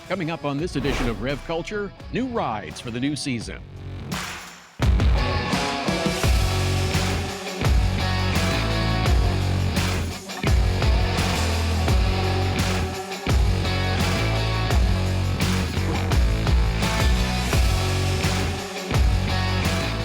Coming up on this edition of Rev Culture, new rides for the new season.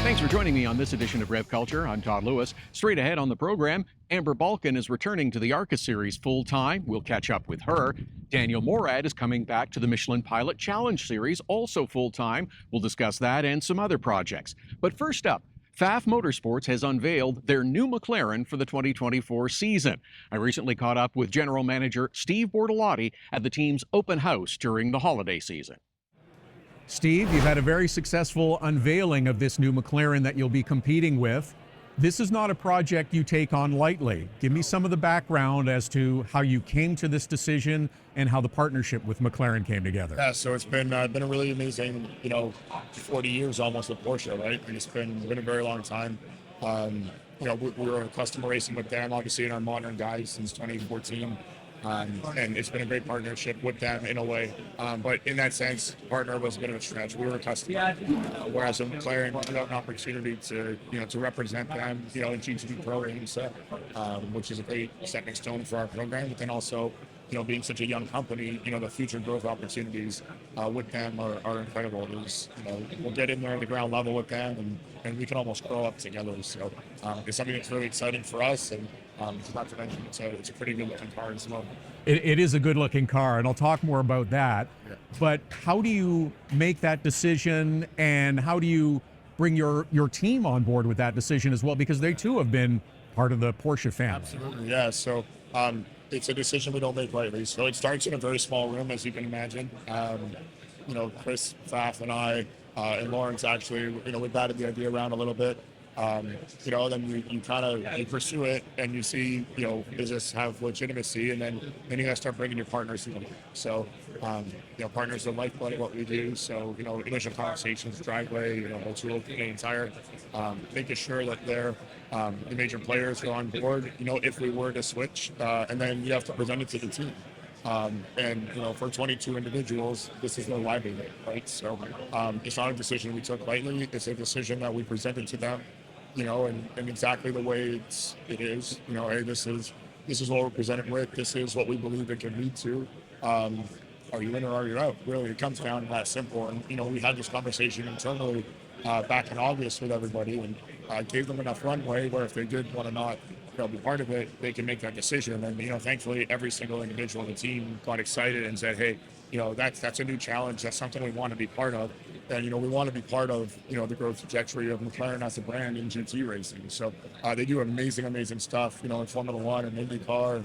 Thanks for joining me on this edition of Rev Culture. I'm Todd Lewis. Straight ahead on the program, Amber Balcaen is returning to the ARCA series full-time. We'll catch up with her. Daniel Morad is coming back to the Michelin Pilot Challenge series, also full-time. We'll discuss that and some other projects. But first up, Pfaff Motorsports has unveiled their new McLaren for the 2024 season. I recently caught up with General Manager Steve Bortolotti at the team's open house during the holiday season. Steve, you've had a very successful unveiling of this new McLaren that you'll be competing with. This is not a project you take on lightly. Give me some of the background as to how you came to this decision and how the partnership with McLaren came together. Yeah, so it's been a really amazing, 40 years almost with Porsche, right? And it's been a very long time. We were customer racing with them, obviously, in our modern guys since 2014. And it's been a great partnership with them in a way. But in that sense, partner was a bit of a stretch. We were a customer, whereas with McLaren, we got an opportunity to represent them, in GTD Pro IMSA, which is a great stepping stone for our program. But then also, being such a young company, the future growth opportunities with them are incredible. We'll get in there at the ground level with them, and we can almost grow up together. So it's something that's really exciting for us. And not to mention, it's a pretty good looking car as well. It is a good looking car, and I'll talk more about that. Yeah. But how do you make that decision, and how do you bring your team on board with that decision as well? Because they too have been part of the Porsche family. Absolutely, yeah. So it's a decision we don't make lightly. So it starts in a very small room, as you can imagine. Chris, Pfaff, and I, and Lawrence actually, we batted the idea around a little bit. Then you pursue it and you see, does this have legitimacy? And then you got to start bringing your partners in. So, partners are lifeblood of what we do. So, initial conversations, driveway, Motul, Canadian Tire, making sure that they're the major players are on board, if we were to switch, and then you have to present it to the team. For 22 individuals, this is their livelihood, right? So it's not a decision we took lightly. It's a decision that we presented to them, and exactly the way it is. Hey, this is what we're presented with. This is what we believe it can lead to. Are you in or are you out? Really, it comes down to that simple. And we had this conversation internally back in August with everybody, and gave them enough runway where if they did want to not be part of it, they can make that decision. And thankfully, every single individual on the team got excited and said, "Hey, that's a new challenge. That's something we want to be part of." And we want to be part of the growth trajectory of McLaren as a brand in GT racing. So they do amazing stuff, in Formula One and IndyCar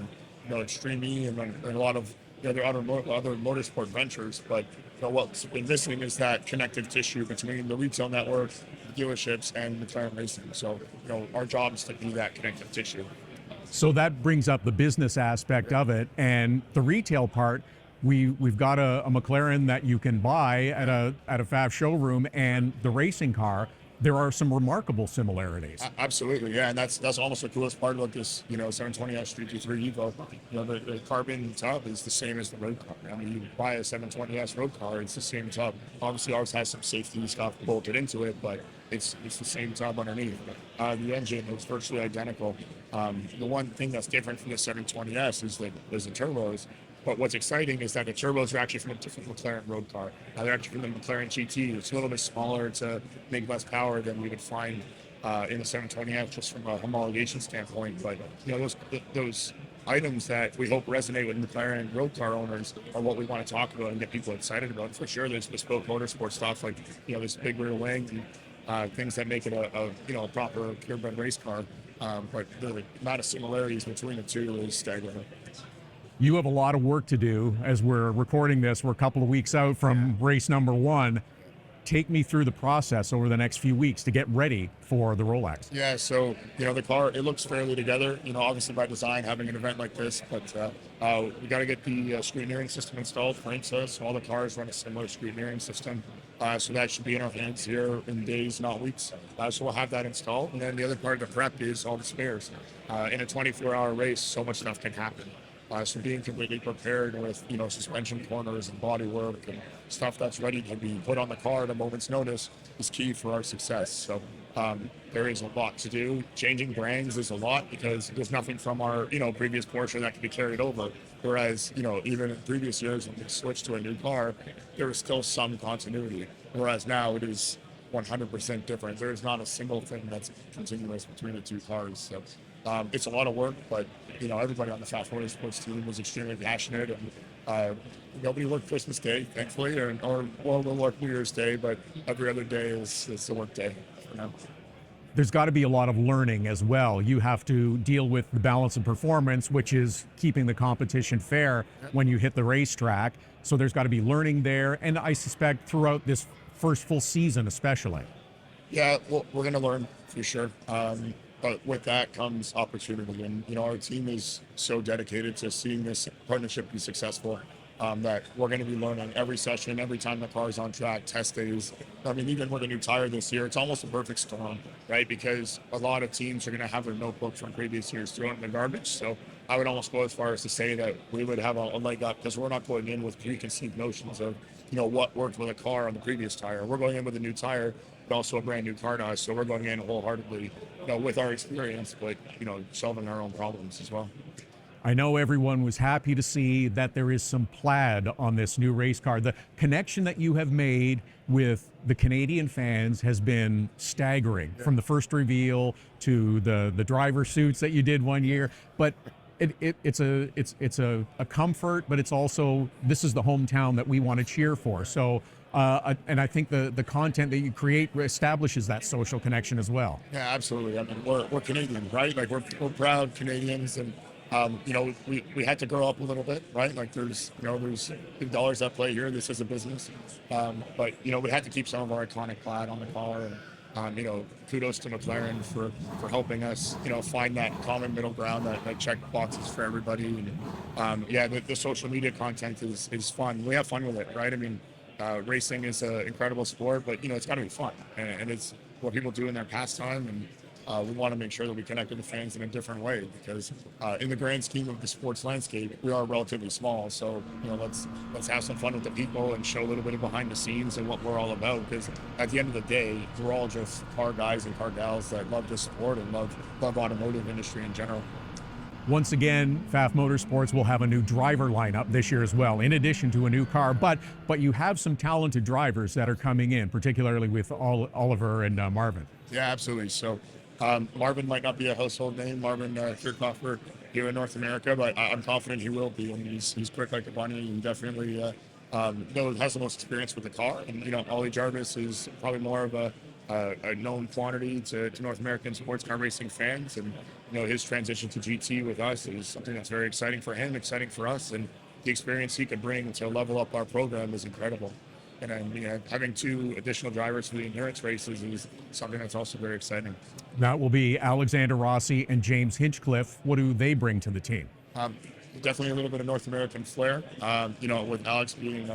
and Extreme E and a lot of other motorsport ventures. But what's been missing is that connective tissue between the retail network, dealerships, and McLaren Racing. So, our job is to be that connective tissue. So that brings up the business aspect of it, and the retail part. We've got a McLaren that you can buy at a Pfaff showroom, and the racing car. There are some remarkable similarities. Absolutely, yeah, and that's almost the coolest part about this, 720S 323 Evo. The carbon tub is the same as the road car. I mean, you buy a 720S road car, it's the same tub. Obviously, ours has some safety stuff bolted into it, but it's the same tub underneath. The engine is virtually identical. The one thing that's different from the 720S is the turbos. But what's exciting is that the turbos are actually from a different McLaren road car. They're actually from the McLaren GT. It's a little bit smaller to make less power than we would find in the 720F, just from a homologation standpoint. But those items that we hope resonate with McLaren road car owners are what we want to talk about and get people excited about. For sure, there's bespoke motorsport stuff like this big rear wing and things that make it a proper purebred race car. But the amount of similarities between the two is staggering. You have a lot of work to do as we're recording this. We're a couple of weeks out from race number one. Take me through the process over the next few weeks to get ready for the Rolex. Yeah, so, the car, it looks fairly together, obviously by design, having an event like this, but we got to get the scrutineering system installed for IMSA, so all the cars run a similar scrutineering system. So that should be in our hands here in days, not weeks. So we'll have that installed. And then the other part of the prep is all the spares. In a 24-hour race, so much stuff can happen. So being completely prepared with, suspension corners and body work and stuff that's ready to be put on the car at a moment's notice is key for our success. So there is a lot to do. Changing brands is a lot because there's nothing from our, previous Porsche that can be carried over. Whereas, even in previous years when we switched to a new car, there was still some continuity. Whereas now it is 100% different. There's not a single thing that's continuous between the two cars. So it's a lot of work, but everybody on the Pfaff Motorsports team was extremely passionate, and nobody worked Christmas Day, thankfully, or we'll work New Year's Day, but every other day is the work day for now. There's got to be a lot of learning as well. You have to deal with the balance of performance, which is keeping the competition fair when you hit the racetrack. So there's got to be learning there, and I suspect throughout this first full season especially. Yeah, well, we're going to learn for sure. But with that comes opportunity. And, our team is so dedicated to seeing this partnership be successful that we're going to be learning every session, every time the car's on track, test days. I mean, even with a new tire this year, it's almost a perfect storm, right? Because a lot of teams are going to have their notebooks from previous years thrown in the garbage. So I would almost go as far as to say that we would have a leg up because we're not going in with preconceived notions of, what worked with a car on the previous tire. We're going in with a new tire, but also a brand new car to us. So we're going in wholeheartedly, with our experience, but, solving our own problems as well. I know everyone was happy to see that there is some plaid on this new race car. The connection that you have made with the Canadian fans has been staggering, from the first reveal to the driver suits that you did one year. But it's a comfort, but it's also, this is the hometown that we want to cheer for. So and I think the content that you create establishes that social connection as well. Yeah, absolutely. I mean, we're Canadian, right? Like we're proud Canadians, and we had to grow up a little bit, right? Like there's big dollars at play here. This is a business, but we had to keep some of our iconic plaid on the car. And kudos to McLaren for helping us, find that common middle ground that check boxes for everybody. And the social media content is fun. We have fun with it, right? I mean, racing is an incredible sport, but it's got to be fun, and it's what people do in their pastime. And we want to make sure that we connect with the fans in a different way because in the grand scheme of the sports landscape, we are relatively small. So, let's have some fun with the people and show a little bit of behind the scenes and what we're all about. Because at the end of the day, we're all just car guys and car gals that love the sport and love automotive industry in general. Once again, Pfaff Motorsports will have a new driver lineup this year as well, in addition to a new car. But you have some talented drivers that are coming in, particularly with Oliver and Marvin. Yeah, absolutely. So Marvin might not be a household name, Marvin Kirchhofer here in North America, but I'm confident he will be. And he's quick like a bunny and definitely has the most experience with the car. And Ollie Jarvis is probably more of a known quantity to North American sports car racing fans, and his transition to GT with us is something that's very exciting for him, exciting for us, and the experience he could bring to level up our program is incredible. And then having two additional drivers for the endurance races is something that's also very exciting. That will be Alexander Rossi and James Hinchcliffe. What do they bring to the team? Definitely a little bit of North American flair. With Alex being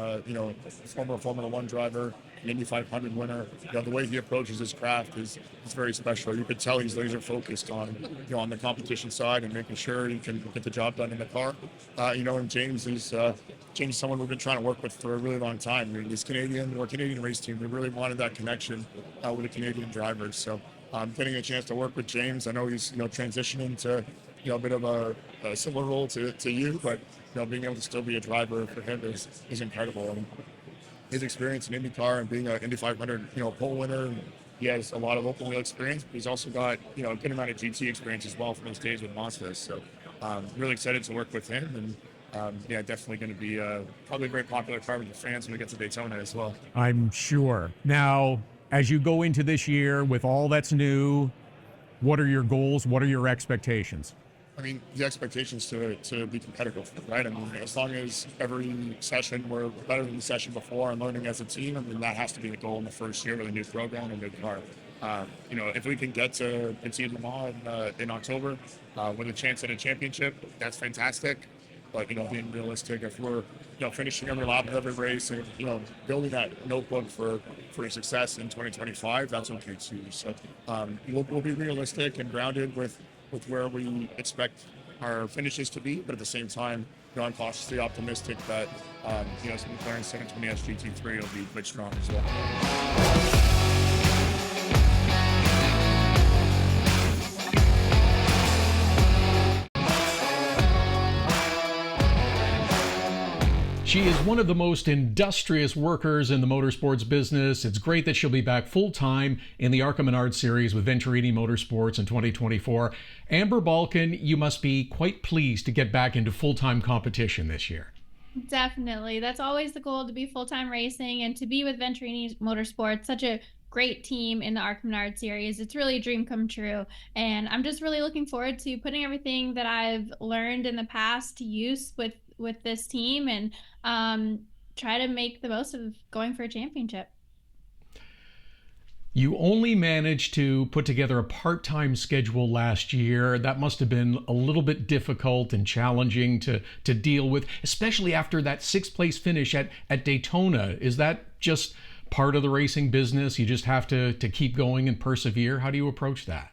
former Formula One driver, an Indy 500 winner, the way he approaches his craft is very special. You could tell he's laser focused on the competition side and making sure he can get the job done in the car. And James is someone we've been trying to work with for a really long time. I mean, he's Canadian. We're a Canadian race team. We really wanted that connection with the Canadian drivers. So getting a chance to work with James, I know he's transitioning to a bit of a similar role to you, but being able to still be a driver for him is incredible. And his experience in IndyCar and being an Indy 500 pole winner, he has a lot of open wheel experience, but he's also got a good amount of GT experience as well from his days with Mazda. So really excited to work with him, and definitely going to be probably a very popular car with the fans when we get to Daytona as well. I'm sure. Now, as you go into this year with all that's new, what are your goals? What are your expectations? I mean, the expectations to be competitive, right? I mean, as long as every session we're better than the session before and learning as a team, I mean, that has to be the goal in the first year with a new program and a new car. If we can get to Le Mans in October with a chance at a championship, that's fantastic. But, being realistic, if we're, finishing every lap of every race and, building that notebook for success in 2025, that's okay too. So we'll be realistic and grounded with where we expect our finishes to be, but at the same time, I'm cautiously optimistic that some McLaren 720S GT3 will be quite strong as well. She is one of the most industrious workers in the motorsports business. It's great that she'll be back full-time in the ARCA Menard Series with Venturini Motorsports in 2024. Amber Balcaen, you must be quite pleased to get back into full-time competition this year. Definitely. That's always the goal, to be full-time racing and to be with Venturini Motorsports, such a great team in the ARCA Menard Series. It's really a dream come true. And I'm just really looking forward to putting everything that I've learned in the past to use with this team and try to make the most of going for a championship. You only managed to put together a part-time schedule last year. That must have been a little bit difficult and challenging to deal with, especially after that sixth-place finish at Daytona. Is that just part of the racing business? You just have to keep going and persevere? How do you approach that?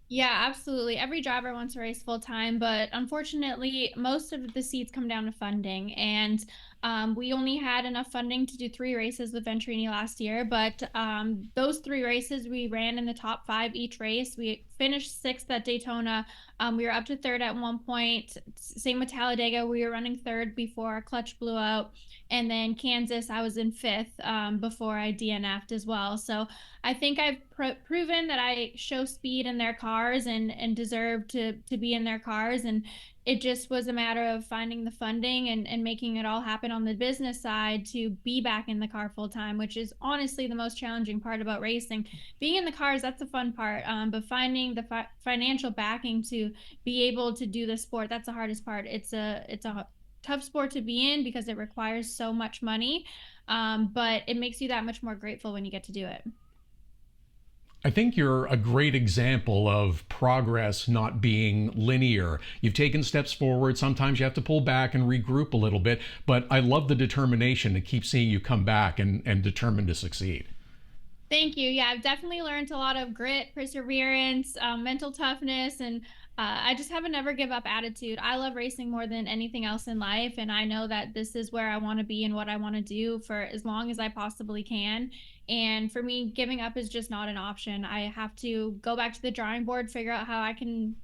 Yeah, absolutely. Every driver wants to race full time, but unfortunately, most of the seats come down to funding. And we only had enough funding to do 3 races with Venturini last year. But those 3 races, we ran in the top 5 each race. We finished 6th at Daytona. We were up to 3rd at one point. Same with Talladega. We were running 3rd before our clutch blew out. And then Kansas, I was in 5th before I DNF'd as well. So I think I've proven that I show speed in their cars and deserve to be in their cars. And it just was a matter of finding the funding and making it all happen on the business side to be back in the car full time, which is honestly the most challenging part about racing. Being in the cars, that's the fun part. But finding the financial backing to be able to do the sport, that's the hardest part. It's a tough sport to be in because it requires so much money, but it makes you that much more grateful when you get to do it. I think you're a great example of progress not being linear. You've taken steps forward. Sometimes you have to pull back and regroup a little bit, but I love the determination to keep seeing you come back and determined to succeed. Thank you. Yeah, I've definitely learned a lot of grit, perseverance, mental toughness, and I just have a never give up attitude. I love racing more than anything else in life, and I know that this is where I want to be and what I want to do for as long as I possibly can. And for me, giving up is just not an option. I have to go back to the drawing board, figure out how I can,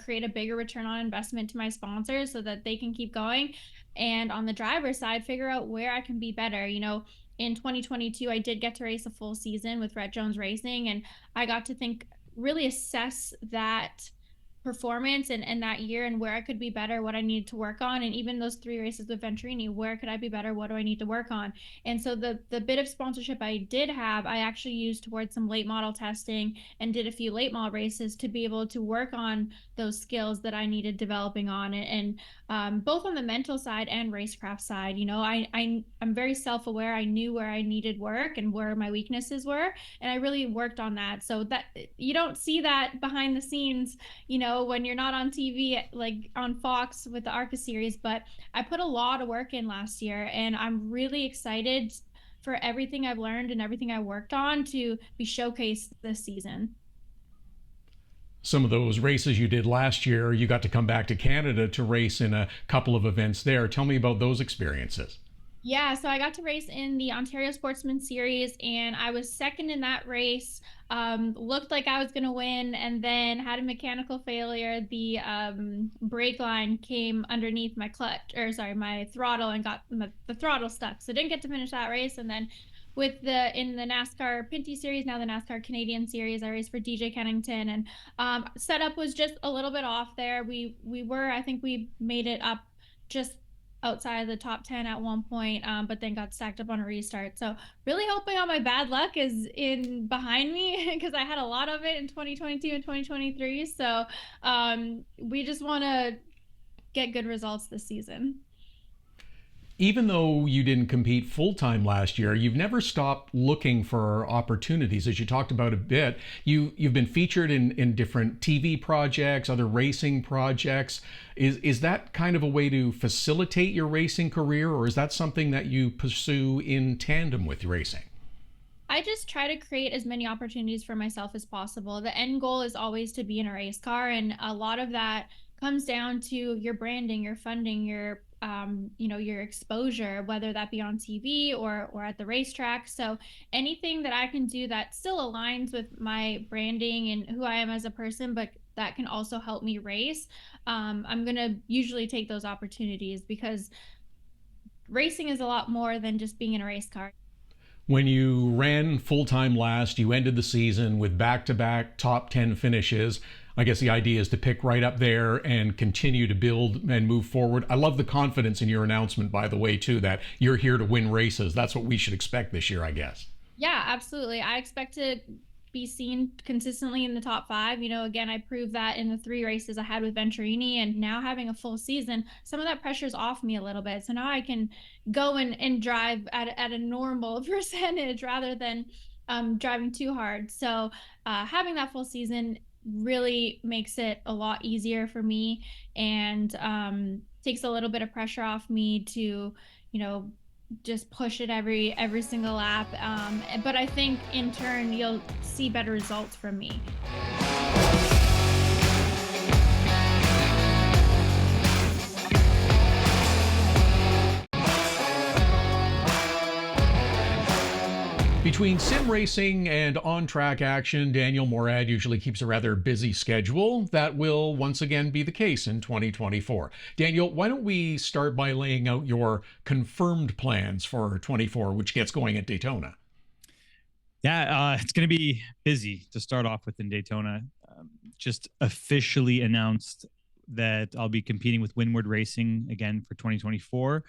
create a bigger return on investment to my sponsors so that they can keep going. And on the driver's side, figure out where I can be better. In 2022, I did get to race a full season with Rhett Jones Racing, and I got to really assess that performance and that year and where I could be better, what I needed to work on. And even those 3 races with Venturini, where could I be better? What do I need to work on? And so the bit of sponsorship I did have, I actually used towards some late model testing and did a few late model races to be able to work on those skills that I needed developing on. And both on the mental side and racecraft side, I'm very self-aware. I knew where I needed work and where my weaknesses were, and I really worked on that. So that you don't see that behind the scenes, when you're not on TV, like on Fox with the ARCA series, but I put a lot of work in last year, and I'm really excited for everything I've learned and everything I worked on to be showcased this season. Some of those races you did last year, you got to come back to Canada to race in a couple of events there. Tell me about those experiences. Yeah, so I got to race in the Ontario Sportsman Series, and I was second in that race. Looked like I was going to win, and then had a mechanical failure. The brake line came underneath my my throttle, and got the throttle stuck. So didn't get to finish that race. And then in the NASCAR Pinty Series, now the NASCAR Canadian Series, I raced for DJ Kennington, and setup was just a little bit off there. I think we made it up just outside of the top 10 at one point, but then got stacked up on a restart. So really hoping all my bad luck is in behind me because I had a lot of it in 2022 and 2023. So we just want to get good results this season. Even though you didn't compete full-time last year, you've never stopped looking for opportunities. As you talked about a bit, you've been featured in different TV projects, other racing projects. Is that kind of a way to facilitate your racing career, or is that something that you pursue in tandem with racing? I just try to create as many opportunities for myself as possible. The end goal is always to be in a race car, and a lot of that comes down to your branding, your funding, your your exposure, whether that be on TV or at the racetrack. So anything that I can do that still aligns with my branding and who I am as a person, but that can also help me race, I'm gonna usually take those opportunities because racing is a lot more than just being in a race car. When you ran full time last, you ended the season with back to back top 10 finishes. I guess the idea is to pick right up there and continue to build and move forward. I love the confidence in your announcement, by the way, too, that you're here to win races. That's what we should expect this year, I guess. Yeah, absolutely. I expect to be seen consistently in the top five. Again, I proved that in the 3 races I had with Venturini, and now having a full season, some of that pressure's off me a little bit. So now I can go and drive at a normal percentage rather than driving too hard. So having that full season really makes it a lot easier for me, and takes a little bit of pressure off me to, you know, just push it every single lap. But I think in turn you'll see better results from me. Between sim racing and on-track action, Daniel Morad usually keeps a rather busy schedule. That will once again be the case in 2024. Daniel, why don't we start by laying out your confirmed plans for 24, which gets going at Daytona? Yeah, it's going to be busy to start off with in Daytona. Just officially announced that I'll be competing with Winward Racing again for 2024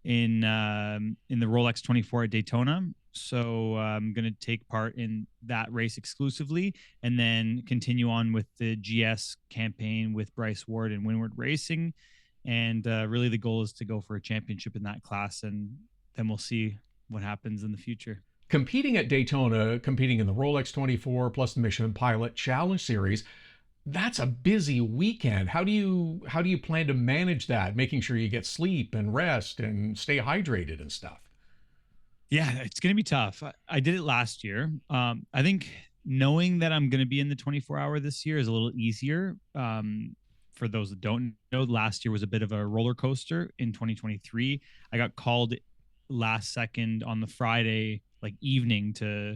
in the Rolex 24 at Daytona. So I'm going to take part in that race exclusively, and then continue on with the GS campaign with Bryce Ward and Winward Racing. And really the goal is to go for a championship in that class, and then we'll see what happens in the future. Competing at Daytona, competing in the Rolex 24 plus the Michelin Pilot Challenge Series, that's a busy weekend. How do you plan to manage that, making sure you get sleep and rest and stay hydrated and stuff? Yeah, it's going to be tough. I did it last year. I think knowing that I'm going to be in the 24-hour this year is a little easier. For those that don't know, last year was a bit of a roller coaster. In 2023, I got called last second on the Friday evening to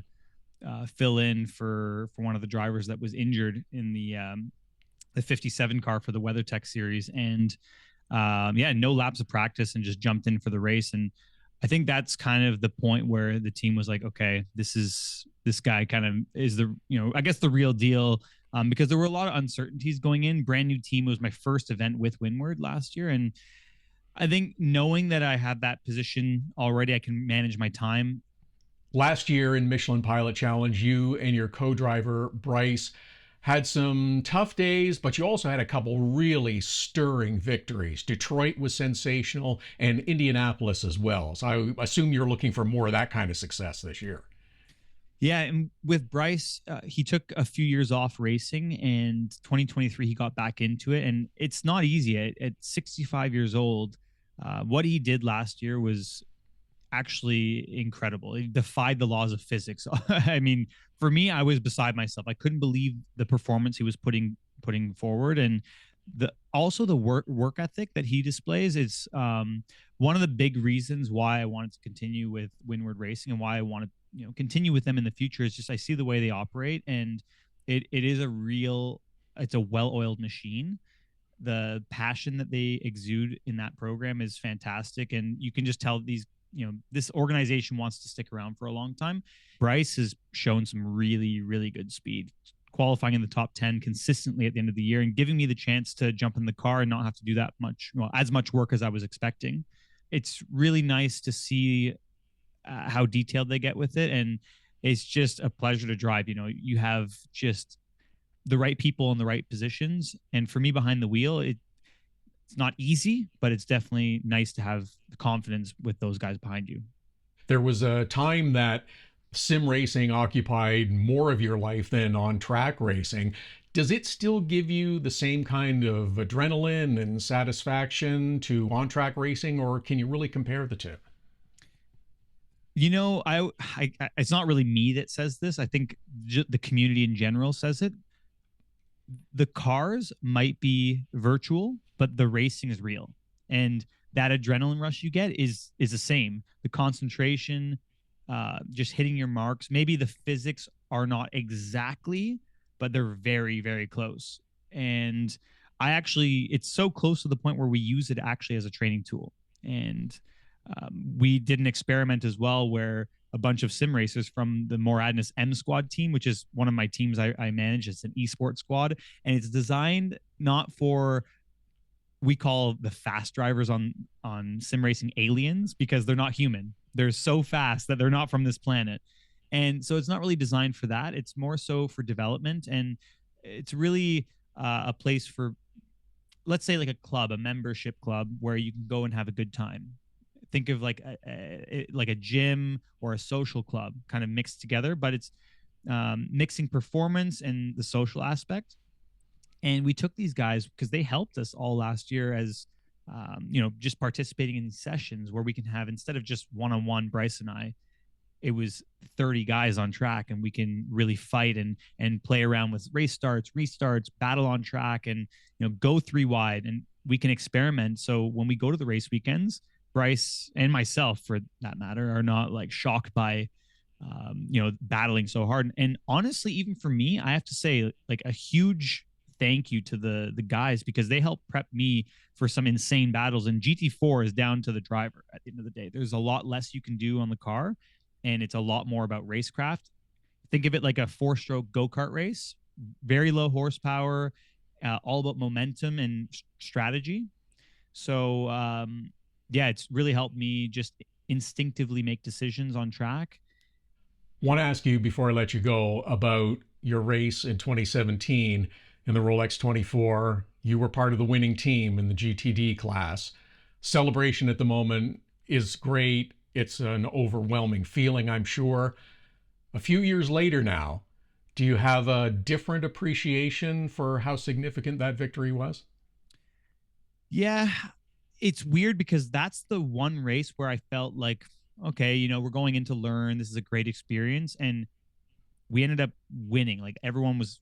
fill in for one of the drivers that was injured in the 57 car for the WeatherTech series, and no laps of practice, and just jumped in for the race. And I think that's kind of the point where the team was like, okay, this guy kind of is I guess the real deal, because there were a lot of uncertainties going in. Brand new team. It was my first event with Winward last year, and I think knowing that I have that position already, I can manage my time. Last year in Michelin Pilot Challenge, you and your co-driver Bryce had some tough days, but you also had a couple really stirring victories. Detroit was sensational, and Indianapolis as well. So I assume you're looking for more of that kind of success this year. Yeah, and with Bryce, he took a few years off racing, and 2023 he got back into it, and it's not easy at 65 years old. What he did last year was actually incredible. He defied the laws of physics. I mean, for me, I was beside myself. I couldn't believe the performance he was putting forward, and also the work ethic that he displays is one of the big reasons why I wanted to continue with Winward Racing, and why I want to continue with them in the future. Is just I see the way they operate, and it is it's a well-oiled machine. The passion that they exude in that program is fantastic, and you can just tell this organization wants to stick around for a long time. Bryce has shown some really, really good speed, qualifying in the top 10 consistently at the end of the year, and giving me the chance to jump in the car and not have to do that much, as much work as I was expecting. It's really nice to see how detailed they get with it, and it's just a pleasure to drive. You have just the right people in the right positions, and for me behind the wheel, it's not easy, but it's definitely nice to have the confidence with those guys behind you. There was a time that sim racing occupied more of your life than on track racing. Does it still give you the same kind of adrenaline and satisfaction to on track racing, or can you really compare the two? I it's not really me that says this. I think the community in general says it. the cars might be virtual, but the racing is real. And that adrenaline rush you get is the same. The concentration, just hitting your marks. Maybe the physics are not exactly, but they're very, very close. And it's so close to the point where we use it actually as a training tool. And we did an experiment as well where a bunch of sim racers from the Moradness M Squad team, which is one of my teams I manage. It's an esports squad, and it's designed not for, we call the fast drivers on sim racing aliens, because they're not human. They're so fast that they're not from this planet. And so it's not really designed for that. It's more so for development. And it's really a place for, let's say, like a club, a membership club where you can go and have a good time. Think of like a gym or a social club kind of mixed together, but it's mixing performance and the social aspect. And we took these guys because they helped us all last year as, just participating in these sessions where we can have, instead of just one-on-one, Bryce and I, it was 30 guys on track, and we can really fight and play around with race starts, restarts, battle on track, and, go 3 wide, and we can experiment. So when we go to the race weekends, Bryce and myself, for that matter, are not like shocked by, battling so hard. And honestly, even for me, I have to say, like, a huge thank you to the guys, because they help prep me for some insane battles. And GT4 is down to the driver at the end of the day. There's a lot less you can do on the car, and it's a lot more about racecraft. Think of it like a 4-stroke go-kart race, very low horsepower, all about momentum and strategy. So, it's really helped me just instinctively make decisions on track. Want to ask you, before I let you go, about your race in 2017 in the Rolex 24. You were part of the winning team in the GTD class. Celebration at the moment is great. It's an overwhelming feeling, I'm sure. A few years later now, do you have a different appreciation for how significant that victory was? Yeah, it's weird because that's the one race where I felt like, okay, we're going in to learn. This is a great experience. And we ended up winning. Like, everyone was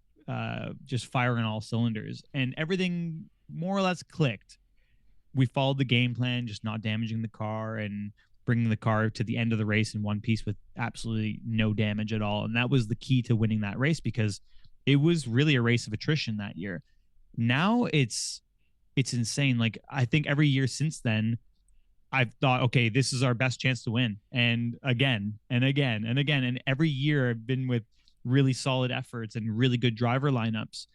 just firing on all cylinders, and everything more or less clicked. We followed the game plan, just not damaging the car and bringing the car to the end of the race in one piece with absolutely no damage at all. And that was the key to winning that race, because it was really a race of attrition that year. Now it's insane. Like, I think every year since then, I've thought, okay, this is our best chance to win. And again, and again, and again. And every year I've been with really solid efforts and really good driver lineups.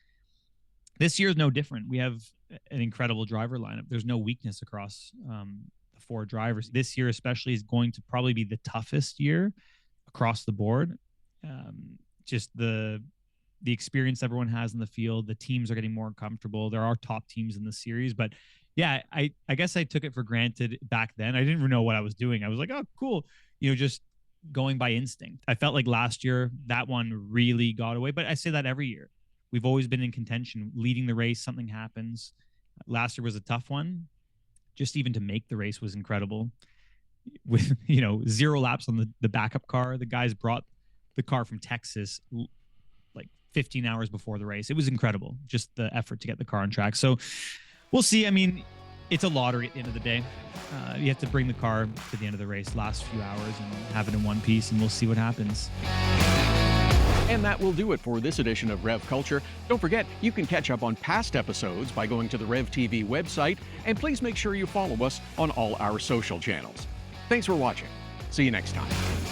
This year is no different. We have an incredible driver lineup. There's no weakness across the 4 drivers. This year especially is going to probably be the toughest year across the board. Just the experience everyone has in the field. The teams are getting more comfortable. There are top teams in the series, but yeah, I guess I took it for granted back then. I didn't even know what I was doing. I was like, oh, cool. Just going by instinct. I felt like last year that one really got away, but I say that every year. We've always been in contention, leading the race, something happens. Last year was a tough one. Just even to make the race was incredible. With, 0 laps on the backup car. The guys brought the car from Texas like 15 hours before the race. It was incredible, just the effort to get the car on track. So we'll see. I mean, it's a lottery at the end of the day. You have to bring the car to the end of the race, last few hours, and have it in one piece, and we'll see what happens. And that will do it for this edition of Rev Culture. Don't forget, you can catch up on past episodes by going to the Rev TV website, and please make sure you follow us on all our social channels. Thanks for watching. See you next time.